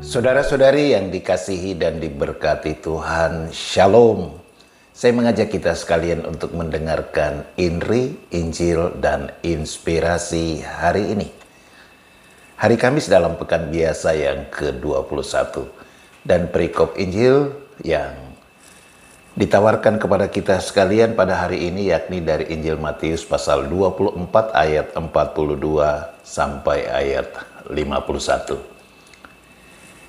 Saudara-saudari yang dikasihi dan diberkati Tuhan, Shalom. Saya mengajak kita sekalian untuk mendengarkan Injil dan Inspirasi hari ini. Hari Kamis dalam pekan biasa yang ke-21. Dan perikop Injil yang ditawarkan kepada kita sekalian pada hari ini yakni dari Injil Matius pasal 24 ayat 42 sampai ayat 51.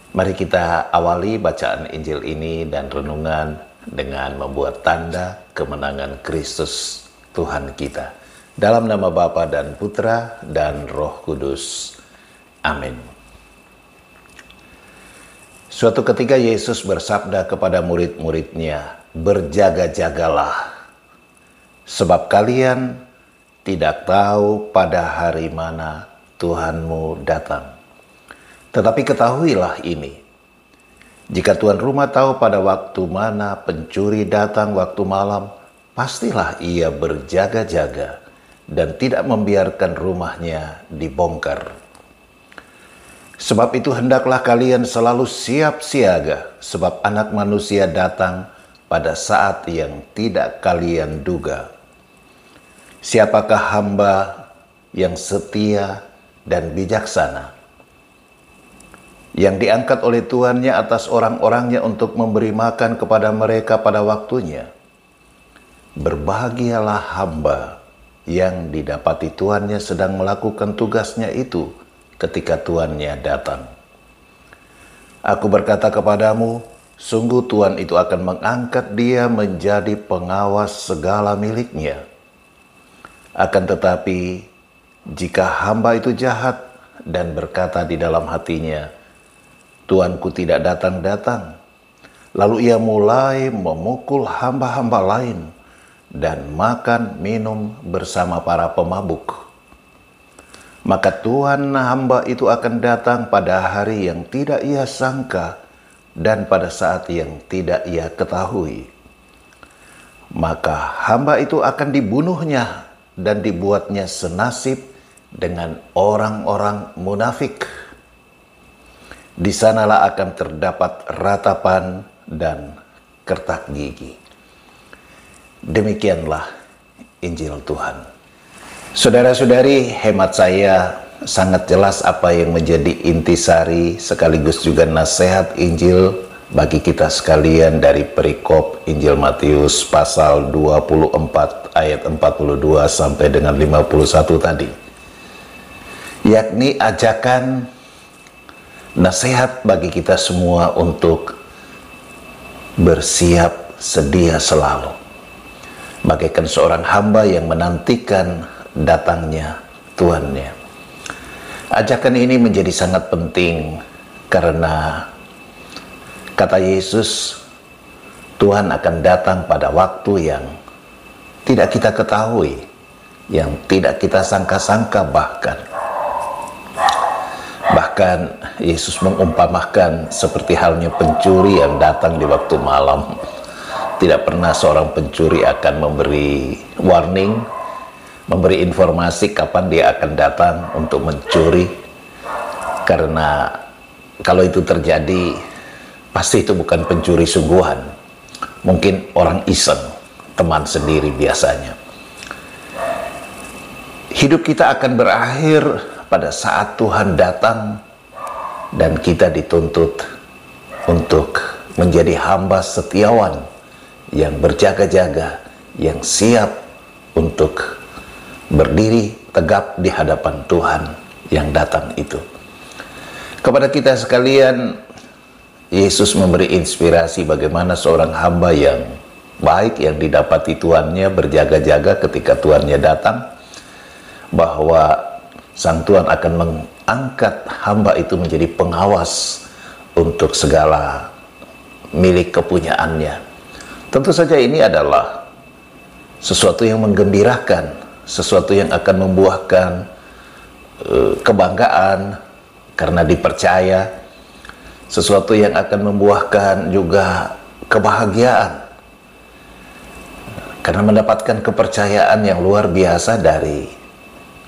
Mari kita awali bacaan Injil ini dan renungan dengan membuat tanda kemenangan Kristus Tuhan kita. Dalam nama Bapa dan Putra dan Roh Kudus. Amin. Suatu ketika Yesus bersabda kepada murid-muridnya, "Berjaga-jagalah, sebab kalian tidak tahu pada hari mana Tuhanmu datang. Tetapi ketahuilah ini, jika tuan rumah tahu pada waktu mana pencuri datang waktu malam, pastilah ia berjaga-jaga dan tidak membiarkan rumahnya dibongkar. Sebab itu hendaklah kalian selalu siap siaga, sebab Anak Manusia datang pada saat yang tidak kalian duga. Siapakah hamba yang setia dan bijaksana, yang diangkat oleh tuannya atas orang-orangnya untuk memberi makan kepada mereka pada waktunya? Berbahagialah hamba yang didapati tuannya sedang melakukan tugasnya itu ketika tuannya datang. Aku berkata kepadamu, sungguh tuan itu akan mengangkat dia menjadi pengawas segala miliknya. Akan tetapi, jika hamba itu jahat dan berkata di dalam hatinya, Tuanku tidak datang-datang, lalu ia mulai memukul hamba-hamba lain dan makan minum bersama para pemabuk, maka Tuhan hamba itu akan datang pada hari yang tidak ia sangka dan pada saat yang tidak ia ketahui. Maka hamba itu akan dibunuhnya dan dibuatnya senasib dengan orang-orang munafik. Di sanalah akan terdapat ratapan dan kertak gigi." Demikianlah Injil Tuhan. Saudara-saudari, hemat saya sangat jelas apa yang menjadi intisari sekaligus juga nasihat Injil bagi kita sekalian dari perikop Injil Matius pasal 24 ayat 42 sampai dengan 51 tadi. Yakni ajakan nasihat bagi kita semua untuk bersiap sedia selalu, bagaikan seorang hamba yang menantikan datangnya tuannya. Ajakan ini menjadi sangat penting karena kata Yesus, Tuhan akan datang pada waktu yang tidak kita ketahui, yang tidak kita sangka-sangka Bahkan Yesus mengumpamakan seperti halnya pencuri yang datang di waktu malam. Tidak pernah seorang pencuri akan memberi warning, memberi informasi kapan dia akan datang untuk mencuri. Karena kalau itu terjadi, pasti itu bukan pencuri sungguhan. Mungkin orang iseng, teman sendiri biasanya. Hidup kita akan berakhir pada saat Tuhan datang dan kita dituntut untuk menjadi hamba setiawan yang berjaga-jaga, yang siap untuk berdiri tegap di hadapan Tuhan yang datang itu. Kepada kita sekalian, Yesus memberi inspirasi bagaimana seorang hamba yang baik yang didapati tuannya berjaga-jaga ketika tuannya datang, bahwa Sang Tuhan akan mengangkat hamba itu menjadi pengawas untuk segala milik kepunyaannya. Tentu saja ini adalah sesuatu yang menggembirakan, sesuatu yang akan membuahkan kebanggaan karena dipercaya, sesuatu yang akan membuahkan juga kebahagiaan karena mendapatkan kepercayaan yang luar biasa dari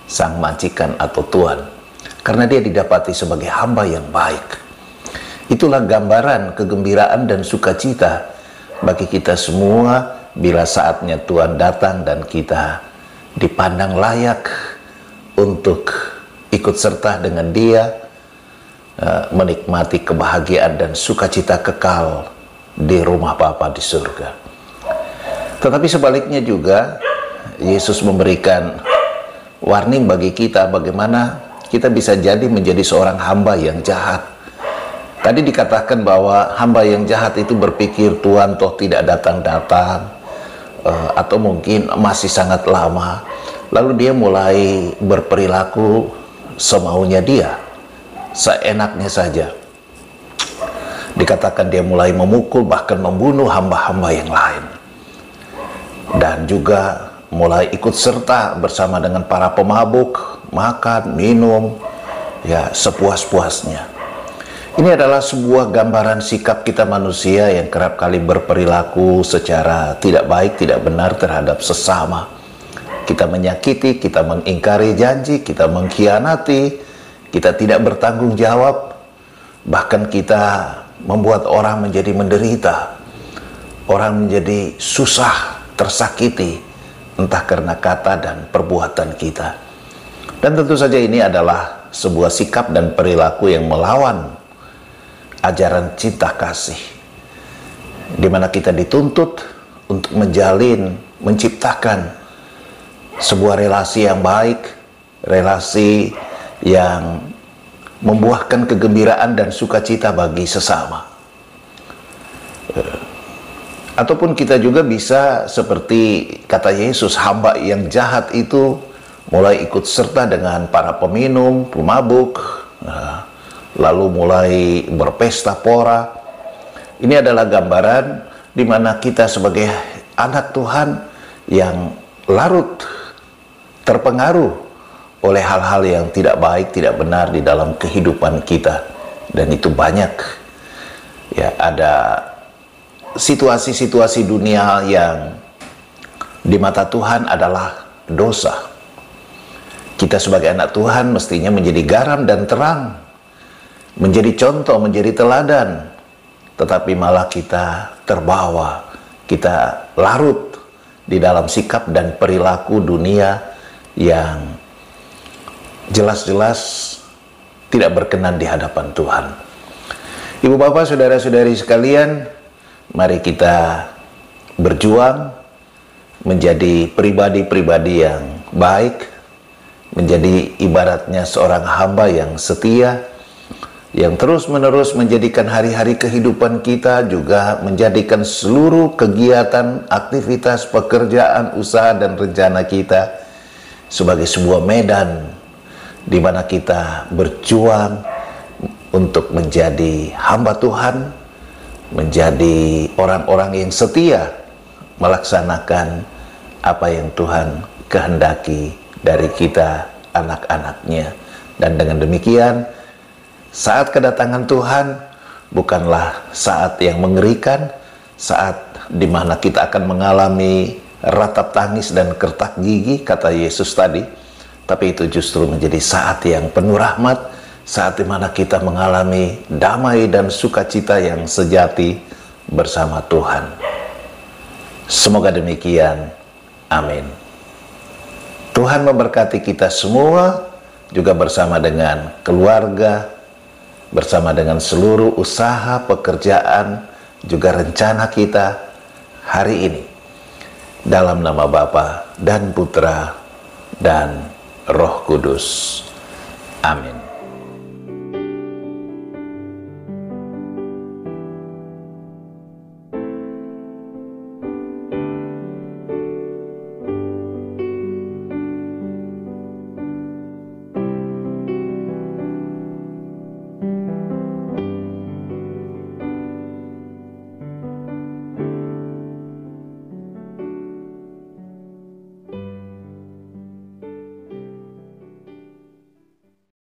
sang majikan atau tuan, karena dia didapati sebagai hamba yang baik. Itulah gambaran kegembiraan dan sukacita bagi kita semua bila saatnya Tuhan datang dan kita dipandang layak untuk ikut serta dengan Dia menikmati kebahagiaan dan sukacita kekal di rumah Bapa di surga. Tetapi sebaliknya juga Yesus memberikan warning bagi kita bagaimana kita bisa jadi menjadi seorang hamba yang jahat. Tadi dikatakan bahwa hamba yang jahat itu berpikir Tuhan toh tidak datang-datang, atau mungkin masih sangat lama. Lalu dia mulai berperilaku semaunya dia, seenaknya saja. Dikatakan dia mulai memukul bahkan membunuh hamba-hamba yang lain. Dan juga mulai ikut serta bersama dengan para pemabuk, makan, minum, ya sepuas-puasnya. Ini adalah sebuah gambaran sikap kita manusia yang kerap kali berperilaku secara tidak baik, tidak benar terhadap sesama. Kita menyakiti, kita mengingkari janji, kita mengkhianati, kita tidak bertanggung jawab, bahkan kita membuat orang menjadi menderita, orang menjadi susah, tersakiti, entah karena kata dan perbuatan kita. Dan tentu saja ini adalah sebuah sikap dan perilaku yang melawan ajaran cinta kasih, di mana kita dituntut untuk menjalin, menciptakan sebuah relasi yang baik, relasi yang membuahkan kegembiraan dan sukacita bagi sesama. Ataupun kita juga bisa seperti kata Yesus, hamba yang jahat itu mulai ikut serta dengan para peminum, pemabuk, lalu mulai berpesta pora. Ini adalah gambaran di mana kita sebagai anak Tuhan yang larut terpengaruh oleh hal-hal yang tidak baik, tidak benar di dalam kehidupan kita. Dan itu banyak. Ya, ada situasi-situasi dunia yang di mata Tuhan adalah dosa. Kita sebagai anak Tuhan mestinya menjadi garam dan terang, menjadi contoh, menjadi teladan, tetapi malah kita terbawa, kita larut di dalam sikap dan perilaku dunia yang jelas-jelas tidak berkenan di hadapan Tuhan. Ibu bapak, saudara-saudari sekalian, mari kita berjuang menjadi pribadi-pribadi yang baik, menjadi ibaratnya seorang hamba yang setia, yang terus-menerus menjadikan hari-hari kehidupan kita, juga menjadikan seluruh kegiatan, aktivitas, pekerjaan, usaha, dan rencana kita sebagai sebuah medan di mana kita berjuang untuk menjadi hamba Tuhan, menjadi orang-orang yang setia melaksanakan apa yang Tuhan kehendaki dari kita, anak-anaknya. Dan dengan demikian, saat kedatangan Tuhan bukanlah saat yang mengerikan, saat dimana kita akan mengalami ratap tangis dan kertak gigi, kata Yesus tadi, tapi itu justru menjadi saat yang penuh rahmat, saat dimana kita mengalami damai dan sukacita yang sejati bersama Tuhan. Semoga demikian. Amin. Tuhan memberkati kita semua, juga bersama dengan keluarga, bersama dengan seluruh usaha, pekerjaan, juga rencana kita hari ini. Dalam nama Bapa dan Putra dan Roh Kudus. Amin.